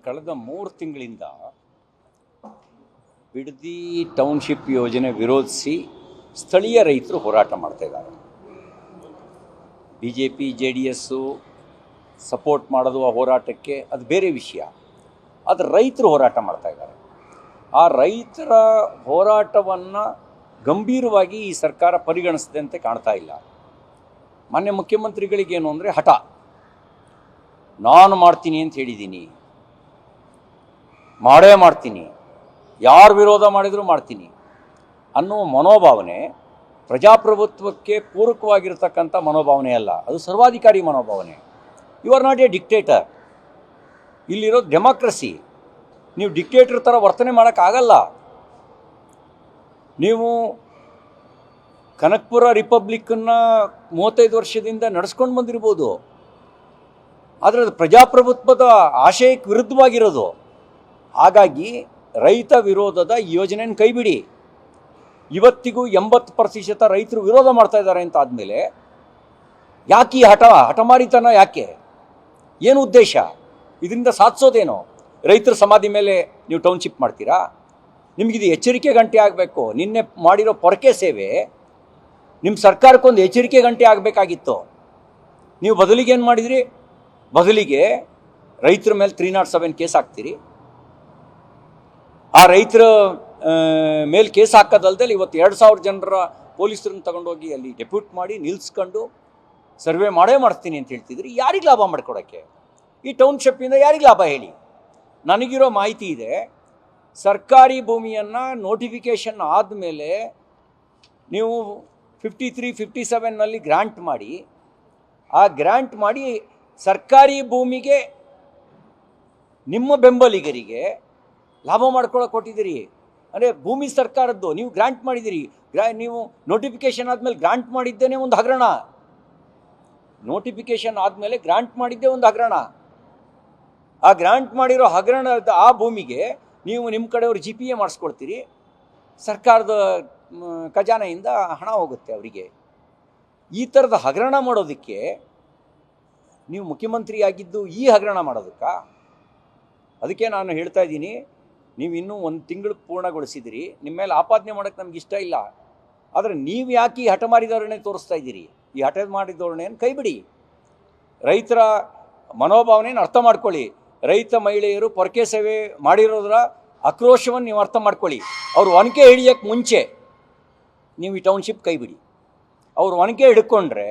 ಕಳೆದ 3 ತಿಂಗಳಿಂದ ಬಿಡದಿ ಟೌನ್ಶಿಪ್ ಯೋಜನೆ ವಿರೋಧಿಸಿ ಸ್ಥಳೀಯ ರೈತರು ಹೋರಾಟ ಮಾಡ್ತಾ ಇದ್ದಾರೆ. BJP JDS ಸಪೋರ್ಟ್ ಮಾಡೋದು ಆ ಹೋರಾಟಕ್ಕೆ ಅದು ಬೇರೆ ವಿಷಯ. ಆದರೆ ರೈತರು ಹೋರಾಟ ಮಾಡ್ತಾ ಇದ್ದಾರೆ. ಆ ರೈತರ ಹೋರಾಟವನ್ನು ಗಂಭೀರವಾಗಿ ಈ ಸರ್ಕಾರ ಪರಿಗಣಿಸದಂತೆ ಕಾಣ್ತಾ ಇಲ್ಲ. ಮಾನ್ಯ ಮುಖ್ಯಮಂತ್ರಿಗಳಿಗೇನು ಅಂದರೆ ಹಠ, ನಾನು ಮಾಡ್ತೀನಿ ಅಂತ ಹೇಳಿದ್ದೀನಿ, ಮಾಡೇ ಮಾಡ್ತೀನಿ, ಯಾರು ವಿರೋಧ ಮಾಡಿದರೂ ಮಾಡ್ತೀನಿ ಅನ್ನೋ ಮನೋಭಾವನೆ ಪ್ರಜಾಪ್ರಭುತ್ವಕ್ಕೆ ಪೂರಕವಾಗಿರ್ತಕ್ಕಂಥ ಮನೋಭಾವನೆ ಅಲ್ಲ, ಅದು ಸರ್ವಾಧಿಕಾರಿ ಮನೋಭಾವನೆ. You are not a dictator. ಇಲ್ಲಿರೋದು ಡೆಮಾಕ್ರಸಿ. ನೀವು ಡಿಕ್ಟೇಟರ್ ಥರ ವರ್ತನೆ ಮಾಡೋಕ್ಕಾಗಲ್ಲ. ನೀವು ಕನಕಪುರ ರಿಪಬ್ಲಿಕ್ಕನ್ನು 35 ವರ್ಷದಿಂದ ನಡೆಸ್ಕೊಂಡು ಬಂದಿರ್ಬೋದು, ಆದರೆ ಅದು ಪ್ರಜಾಪ್ರಭುತ್ವದ ಆಶಯಕ್ಕೆ ವಿರುದ್ಧವಾಗಿರೋದು. ಹಾಗಾಗಿ ರೈತ ವಿರೋಧದ ಯೋಜನೆಯನ್ನು ಕೈಬಿಡಿ. ಇವತ್ತಿಗೂ 80% ರೈತರು ವಿರೋಧ ಮಾಡ್ತಾ ಇದ್ದಾರೆ ಅಂತ ಆದಮೇಲೆ ಯಾಕೆ ಈ ಹಠಮಾರಿತನ? ಯಾಕೆ? ಏನು ಉದ್ದೇಶ? ಇದರಿಂದ ಸಾಧಿಸೋದೇನು? ರೈತರ ಸಮಾಧಿ ಮೇಲೆ ನೀವು ಟೌನ್ಶಿಪ್ ಮಾಡ್ತೀರಾ? ನಿಮಗಿದು ಎಚ್ಚರಿಕೆ ಗಂಟೆ ಆಗಬೇಕು. ನಿನ್ನೆ ಮಾಡಿರೋ ಪೊರಕೆ ಸೇವೆ ನಿಮ್ಮ ಸರ್ಕಾರಕ್ಕೊಂದು ಎಚ್ಚರಿಕೆ ಗಂಟೆ ಆಗಬೇಕಾಗಿತ್ತು. ನೀವು ಬದಲಿಗೆ ಏನು ಮಾಡಿದಿರಿ? ಬದಲಿಗೆ ರೈತರ ಮೇಲೆ 307 ಕೇಸ್ ಹಾಕ್ತೀರಿ. ಆ ರೈತರ ಮೇಲೆ ಕೇಸ್ ಹಾಕೋದಲ್ದೆ ಇವತ್ತು 2000 ಜನರ ಪೊಲೀಸರನ್ನ ತಗೊಂಡೋಗಿ ಅಲ್ಲಿ ಡೆಪ್ಯೂಟ್ ಮಾಡಿ ನಿಲ್ಲಿಸ್ಕೊಂಡು ಸರ್ವೆ ಮಾಡೇ ಮಾಡ್ತೀನಿ ಅಂತ ಹೇಳ್ತಿದ್ರಿ. ಯಾರಿಗೆ ಲಾಭ ಮಾಡ್ಕೊಡೋಕ್ಕೆ? ಈ ಟೌನ್ಶಿಪ್ಪಿಂದ ಯಾರಿಗೆ ಲಾಭ ಹೇಳಿ? ನನಗಿರೋ ಮಾಹಿತಿ ಇದೆ, ಸರ್ಕಾರಿ ಭೂಮಿಯನ್ನು ನೋಟಿಫಿಕೇಷನ್ ಆದಮೇಲೆ ನೀವು 53, 57ನಲ್ಲಿ ಗ್ರ್ಯಾಂಟ್ ಮಾಡಿ, ಆ ಗ್ರ್ಯಾಂಟ್ ಮಾಡಿ ಸರ್ಕಾರಿ ಭೂಮಿಗೆ ನಿಮ್ಮ ಬೆಂಬಲಿಗರಿಗೆ ಲಾಭ ಮಾಡ್ಕೊಳ್ಳೋಕೆ ಕೊಟ್ಟಿದ್ದೀರಿ. ಅಂದರೆ ಭೂಮಿ ಸರ್ಕಾರದ್ದು, ನೀವು ಗ್ರ್ಯಾಂಟ್ ಮಾಡಿದ್ದೀರಿ. ನೀವು ನೋಟಿಫಿಕೇಷನ್ ಆದಮೇಲೆ ಗ್ರ್ಯಾಂಟ್ ಮಾಡಿದ್ದೇನೆ ಒಂದು ಹಗರಣ. ನೋಟಿಫಿಕೇಷನ್ ಆದಮೇಲೆ ಗ್ರ್ಯಾಂಟ್ ಮಾಡಿದ್ದೇ ಒಂದು ಹಗರಣ. ಆ ಗ್ರ್ಯಾಂಟ್ ಮಾಡಿರೋ ಹಗರಣದ ಆ ಭೂಮಿಗೆ ನೀವು ನಿಮ್ಮ ಕಡೆಯವರು GPA ಮಾಡಿಸ್ಕೊಳ್ತೀರಿ. ಸರ್ಕಾರದ ಖಜಾನೆಯಿಂದ ಹಣ ಹೋಗುತ್ತೆ ಅವರಿಗೆ. ಈ ಥರದ ಹಗರಣ ಮಾಡೋದಕ್ಕೆ ನೀವು ಮುಖ್ಯಮಂತ್ರಿಯಾಗಿದ್ದು ಈ ಹಗರಣ ಮಾಡೋದಕ್ಕೆ? ಅದಕ್ಕೆ ನಾನು ಹೇಳ್ತಾ ಇದ್ದೀನಿ, ನೀವು ಇನ್ನೂ 1 ತಿಂಗಳು ಪೂರ್ಣಗೊಳಿಸಿದಿರಿ. ನಿಮ್ಮ ಮೇಲೆ ಆಪಾದನೆ ಮಾಡೋಕ್ಕೆ ನಮ್ಗೆ ಇಷ್ಟ ಇಲ್ಲ. ಆದರೆ ನೀವು ಯಾಕೆ ಈ ಹಠಮಾರಿ ಧೋರಣೆ ತೋರಿಸ್ತಾ ಇದ್ದೀರಿ? ಈ ಹಠಮಾರಿ ಧೋರಣೆಯನ್ನು ಕೈಬಿಡಿ. ರೈತರ ಮನೋಭಾವನೆಯನ್ನು ಅರ್ಥ ಮಾಡ್ಕೊಳ್ಳಿ. ರೈತ ಮಹಿಳೆಯರು ಪೊರಕೆ ಸೇವೆ ಮಾಡಿರೋದ್ರ ಆಕ್ರೋಶವನ್ನು ನೀವು ಅರ್ಥ ಮಾಡ್ಕೊಳ್ಳಿ. ಅವ್ರು ಒನಕೆ ಹಿಡಿಯೋಕ್ಕೆ ಮುಂಚೆ ನೀವು ಈ ಟೌನ್ಶಿಪ್ ಕೈಬಿಡಿ. ಅವ್ರು ಒನಕೆ ಹಿಡ್ಕೊಂಡ್ರೆ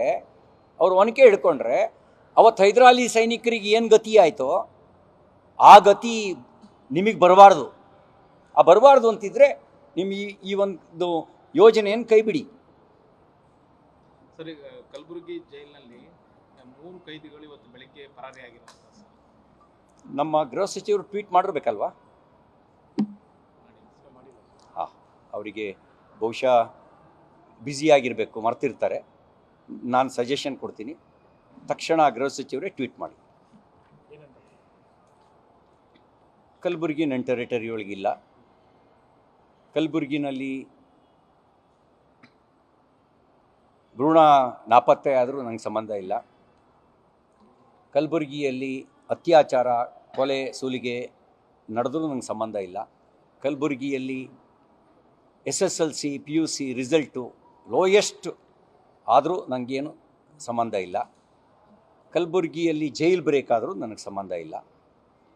ಅವತ್ತು ಹೈದರಾಲಿ ಸೈನಿಕರಿಗೆ ಏನು ಗತಿ ಆಯಿತೋ ಆ ಗತಿ ನಿಮಗೆ ಬರಬಾರ್ದು. ಆ ಬರಬಾರ್ದು ಅಂತಿದ್ರೆ ನಿಮ್ಮ ಈ ಒಂದು ಯೋಜನೆಯನ್ನು ಕೈಬಿಡಿ. ಸರಿ, ಕಲಬುರಗಿ ಜೈಲಿನಲ್ಲಿ 3 ಕೈದಿಗಳು ಇವತ್ತು ಬೆಳಗ್ಗೆ ಪರಾರಿಯಾಗಿರುವಂಥ ನಮ್ಮ ಗೃಹ ಸಚಿವರು ಟ್ವೀಟ್ ಮಾಡಿರ್ಬೇಕಲ್ವಾ? ಹಾಂ, ಅವರಿಗೆ ಬಹುಶಃ ಬ್ಯುಸಿಯಾಗಿರಬೇಕು, ಮರ್ತಿರ್ತಾರೆ. ನಾನು ಸಜೆಷನ್ ಕೊಡ್ತೀನಿ, ತಕ್ಷಣ ಗೃಹ ಸಚಿವರೇ ಟ್ವೀಟ್ ಮಾಡಿ. ಕಲಬುರಗಿ ನನ್ನ ಟೆರಿಟರಿ ಒಳಗಿಲ್ಲ. ಕಲಬುರಗಿನಲ್ಲಿ ಭ್ರೂಣ ನಾಪತ್ತೆ ಆದರೂ ನನಗೆ ಸಂಬಂಧ ಇಲ್ಲ. ಕಲಬುರಗಿಯಲ್ಲಿ ಅತ್ಯಾಚಾರ, ಕೊಲೆ, ಸುಲಿಗೆ ನಡೆದರೂ ನನಗೆ ಸಂಬಂಧ ಇಲ್ಲ. ಕಲಬುರಗಿಯಲ್ಲಿ SSLC PUC ರಿಸಲ್ಟು ಲೋಯೆಸ್ಟ್ ಆದರೂ ನನಗೇನು ಸಂಬಂಧ ಇಲ್ಲ. ಕಲಬುರಗಿಯಲ್ಲಿ ಜೈಲ್ ಬ್ರೇಕ್ ಆದರೂ ನನಗೆ ಸಂಬಂಧ ಇಲ್ಲ.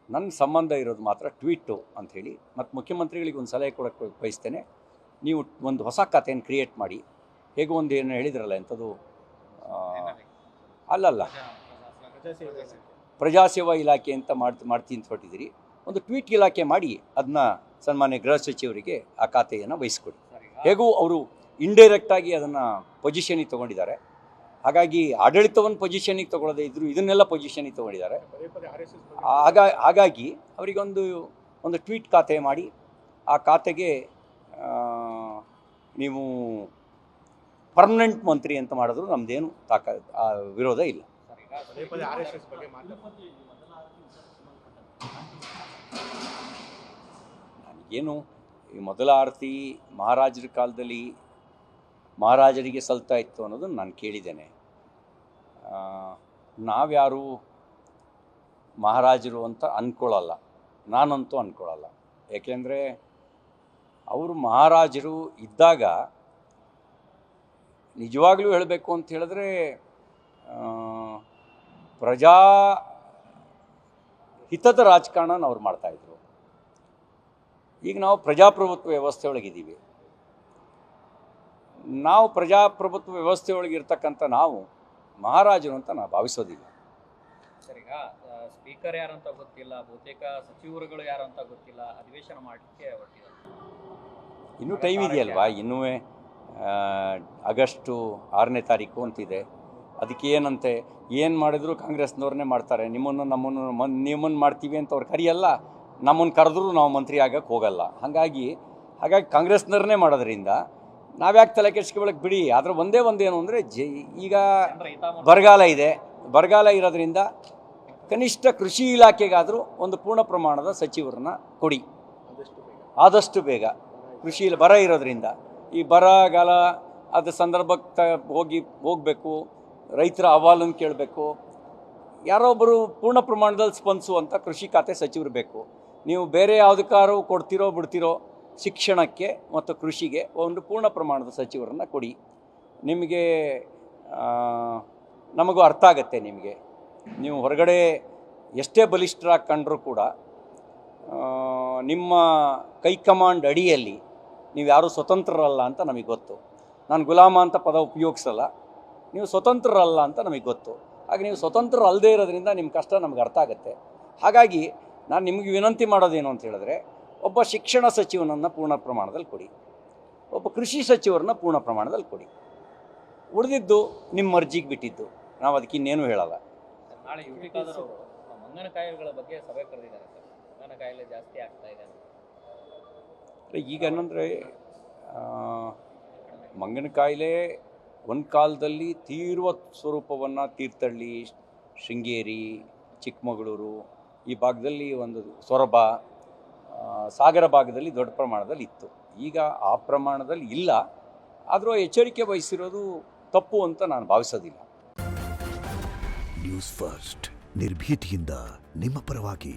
ನನ್ನ ಸಂಬಂಧ ಇರೋದು ಮಾತ್ರ ಟ್ವೀಟು ಅಂಥೇಳಿ. ಮತ್ತು ಮುಖ್ಯಮಂತ್ರಿಗಳಿಗೆ ಒಂದು ಸಲಹೆ ಕೊಡೋಕ್ಕೆ ಬಯಸ್ತೇನೆ, ನೀವು ಒಂದು ಹೊಸ ಖಾತೆಯನ್ನು ಕ್ರಿಯೇಟ್ ಮಾಡಿ. ಹೇಗೋ ಒಂದು ಏನು ಹೇಳಿದ್ರಲ್ಲ, ಎಂಥದ್ದು ಅಲ್ಲಲ್ಲ, ಪ್ರಜಾಸೇವಾ ಇಲಾಖೆ ಅಂತ ಮಾಡ್ತೀನಿ ಅಂತ ಹೊರಟಿದ್ದೀರಿ. ಒಂದು ಟ್ವೀಟ್ ಇಲಾಖೆ ಮಾಡಿ ಅದನ್ನ ಸನ್ಮಾನ್ಯ ಗೃಹ ಸಚಿವರಿಗೆ ಆ ಖಾತೆಯನ್ನು ವಹಿಸ್ಕೊಡಿ. ಹೇಗೂ ಅವರು ಇಂಡೈರೆಕ್ಟಾಗಿ ಅದನ್ನು ಪೊಸಿಷನಿಗೆ ತೊಗೊಂಡಿದ್ದಾರೆ. ಹಾಗಾಗಿ ಆಡಳಿತವನ್ನು ಪೊಸಿಷನಿಗೆ ತೊಗೊಳ್ಳೋದೇ ಇದ್ದರೂ ಇದನ್ನೆಲ್ಲ ಪೊಸಿಷನಿಗೆ ತೊಗೊಂಡಿದ್ದಾರೆ. ಹಾಗಾಗಿ ಅವರಿಗೊಂದು ಟ್ವೀಟ್ ಖಾತೆ ಮಾಡಿ ಆ ಖಾತೆಗೆ ನೀವು ಪರ್ಮನೆಂಟ್ ಮಂತ್ರಿ ಅಂತ ಮಾಡಿದ್ರು ನಮ್ಮದೇನು ವಿರೋಧ ಇಲ್ಲ. ನನಗೇನು ಈ ಮೊದಲ ಆರತಿ ಮಹಾರಾಜರ ಕಾಲದಲ್ಲಿ ಮಹಾರಾಜರಿಗೆ ಸಲ್ತಾ ಇತ್ತು ಅನ್ನೋದನ್ನು ನಾನು ಕೇಳಿದ್ದೇನೆ. ನಾವ್ಯಾರು ಮಹಾರಾಜರು ಅಂತ ಅಂದ್ಕೊಳ್ಳಲ್ಲ. ನಾನಂತೂ ಅಂದ್ಕೊಳ್ಳಲ್ಲ. ಏಕೆಂದರೆ ಅವರು ಮಹಾರಾಜರು ಇದ್ದಾಗ ನಿಜವಾಗ್ಲೂ ಹೇಳಬೇಕು ಅಂತ ಹೇಳಿದ್ರೆ ಪ್ರಜಾ ಹಿತದ ರಾಜಕಾರಣ ಅವ್ರು ಮಾಡ್ತಾಯಿದ್ರು. ಈಗ ನಾವು ಪ್ರಜಾಪ್ರಭುತ್ವ ವ್ಯವಸ್ಥೆ ಒಳಗಿದ್ದೀವಿ. ನಾವು ಪ್ರಜಾಪ್ರಭುತ್ವ ವ್ಯವಸ್ಥೆ ಒಳಗಿರ್ತಕ್ಕಂಥ ನಾವು ಮಹಾರಾಜರು ಅಂತ ನಾವು ಭಾವಿಸೋದಿಲ್ಲ. ಸರ್, ಈಗ ಸ್ಪೀಕರ್ ಯಾರಂತ ಗೊತ್ತಿಲ್ಲ, ಬಹುತೇಕ ಸಚಿವರುಗಳು ಯಾರಂತ ಗೊತ್ತಿಲ್ಲ, ಅಧಿವೇಶನ ಮಾಡಲಿಕ್ಕೆ ಹೊರಟಿದ್ದಾರೆ. ಇನ್ನೂ ಟೈಮ್ ಇದೆಯಲ್ವಾ? ಇನ್ನೂ ಆಗಸ್ಟು 6ನೇ ತಾರೀಕು ಅಂತಿದೆ. ಅದಕ್ಕೆ ಏನಂತೆ ಏನು ಮಾಡಿದ್ರು ಕಾಂಗ್ರೆಸ್ನವ್ರನ್ನೇ ಮಾಡ್ತಾರೆ. ನಿಮ್ಮನ್ನು ಮಾಡ್ತೀವಿ ಅಂತ ಅವ್ರು ಕರೆಯಲ್ಲ, ನಮ್ಮನ್ನು ಕರೆದ್ರೂ ನಾವು ಮಂತ್ರಿ ಆಗಕ್ಕೆ ಹೋಗಲ್ಲ. ಹಾಗಾಗಿ ಕಾಂಗ್ರೆಸ್ನವ್ರನ್ನೇ ಮಾಡೋದ್ರಿಂದ ನಾವ್ಯಾಕೆ ತಲೆ ಕೆಡಿಸ್ಕೊಳ್ಳೋಕೆ ಬಿಡಿ. ಆದರೆ ಒಂದೇನು ಅಂದರೆ ಈಗ ಬರಗಾಲ ಇರೋದ್ರಿಂದ ಕನಿಷ್ಠ ಕೃಷಿ ಇಲಾಖೆಗಾದರೂ ಒಂದು ಪೂರ್ಣ ಪ್ರಮಾಣದ ಸಚಿವರನ್ನ ಕೊಡಿ, ಆದಷ್ಟು ಬೇಗ. ಕೃಷಿ ಬರ ಇರೋದ್ರಿಂದ ಈ ಬರಗಾಲ ಅದ ಸಂದರ್ಭಕ್ಕೆ ಹೋಗಬೇಕು, ರೈತರ ಅಹವಾಲನ್ನು ಕೇಳಬೇಕು. ಯಾರೋ ಒಬ್ಬರು ಪೂರ್ಣ ಪ್ರಮಾಣದಲ್ಲಿ ಸ್ಪಂದಿಸುವಂಥ ಕೃಷಿ ಖಾತೆ ಸಚಿವರು ಬೇಕು. ನೀವು ಬೇರೆ ಯಾವುದಕ್ಕಾರು ಕೊಡ್ತಿರೋ ಬಿಡ್ತಿರೋ, ಶಿಕ್ಷಣಕ್ಕೆ ಮತ್ತು ಕೃಷಿಗೆ ಒಂದು ಪೂರ್ಣ ಪ್ರಮಾಣದ ಸಚಿವರನ್ನು ಕೊಡಿ. ನಿಮಗೆ ನಮಗೂ ಅರ್ಥ ಆಗತ್ತೆ. ನೀವು ಹೊರಗಡೆ ಎಷ್ಟೇ ಬಲಿಷ್ಠರಾಗಿ ಕಂಡರೂ ಕೂಡ ನಿಮ್ಮ ಕೈಕಮಾಂಡ್ ಅಡಿಯಲ್ಲಿ ನೀವು ಯಾರೂ ಸ್ವತಂತ್ರರಲ್ಲ ಅಂತ ನಮಗೆ ಗೊತ್ತು. ನಾನು ಗುಲಾಮ ಅಂತ ಪದ ಉಪಯೋಗಿಸಲ್ಲ. ನೀವು ಸ್ವತಂತ್ರರಲ್ಲ ಅಂತ ನಮಗೆ ಗೊತ್ತು. ಹಾಗೆ ನೀವು ಸ್ವತಂತ್ರ ಅಲ್ಲದೇ ಇರೋದ್ರಿಂದ ನಿಮ್ಮ ಕಷ್ಟ ನಮಗೆ ಅರ್ಥ ಆಗುತ್ತೆ. ಹಾಗಾಗಿ ನಾನು ನಿಮಗೆ ವಿನಂತಿ ಮಾಡೋದೇನು ಅಂತ ಹೇಳಿದ್ರೆ, ಒಬ್ಬ ಶಿಕ್ಷಣ ಸಚಿವನನ್ನು ಪೂರ್ಣ ಪ್ರಮಾಣದಲ್ಲಿ ಕೊಡಿ, ಒಬ್ಬ ಕೃಷಿ ಸಚಿವರನ್ನ ಪೂರ್ಣ ಪ್ರಮಾಣದಲ್ಲಿ ಕೊಡಿ. ಉಳಿದಿದ್ದು ನಿಮ್ಮ ಮರ್ಜಿಗೆ ಬಿಟ್ಟಿದ್ದು, ನಾವು ಅದಕ್ಕೆ ಇನ್ನೇನು ಹೇಳಲ್ಲ. ನಾಳೆ ಯುಟಿ ಖಾದರ್ ಅವರು ಮಂಗನ ಕಾಯಿಲೆಗಳ ಬಗ್ಗೆ ಸಭೆ ಕರೆದಿದ್ದಾರೆ ಸರ್. ಮಂಗನ ಕಾಯಿಲೆ ಜಾಸ್ತಿ ಆಗ್ತಾ ಇದೆ. ಈಗ ಏನಂದರೆ ಮಂಗನ ಕಾಯಿಲೆ ಒಂದು ಕಾಲದಲ್ಲಿ ತೀವ್ರ ಸ್ವರೂಪವನ್ನು ತೀರ್ಥಹಳ್ಳಿ, ಶೃಂಗೇರಿ, ಚಿಕ್ಕಮಗಳೂರು ಈ ಭಾಗದಲ್ಲಿ, ಒಂದು ಸೊರಬ, ಸಾಗರ ಭಾಗದಲ್ಲಿ ದೊಡ್ಡ ಪ್ರಮಾಣದಲ್ಲಿ ಇತ್ತು. ಈಗ ಆ ಪ್ರಮಾಣದಲ್ಲಿ ಇಲ್ಲ. ಆದರೂ ಎಚ್ಚರಿಕೆ ವಹಿಸಿರೋದು ತಪ್ಪು ಅಂತ ನಾನು ಭಾವಿಸೋದಿಲ್ಲ. ನ್ಯೂಸ್ ಫಸ್ಟ್, ನಿರ್ಭೀತಿಯಿಂದ ನಿಮ್ಮ ಪರವಾಗಿ.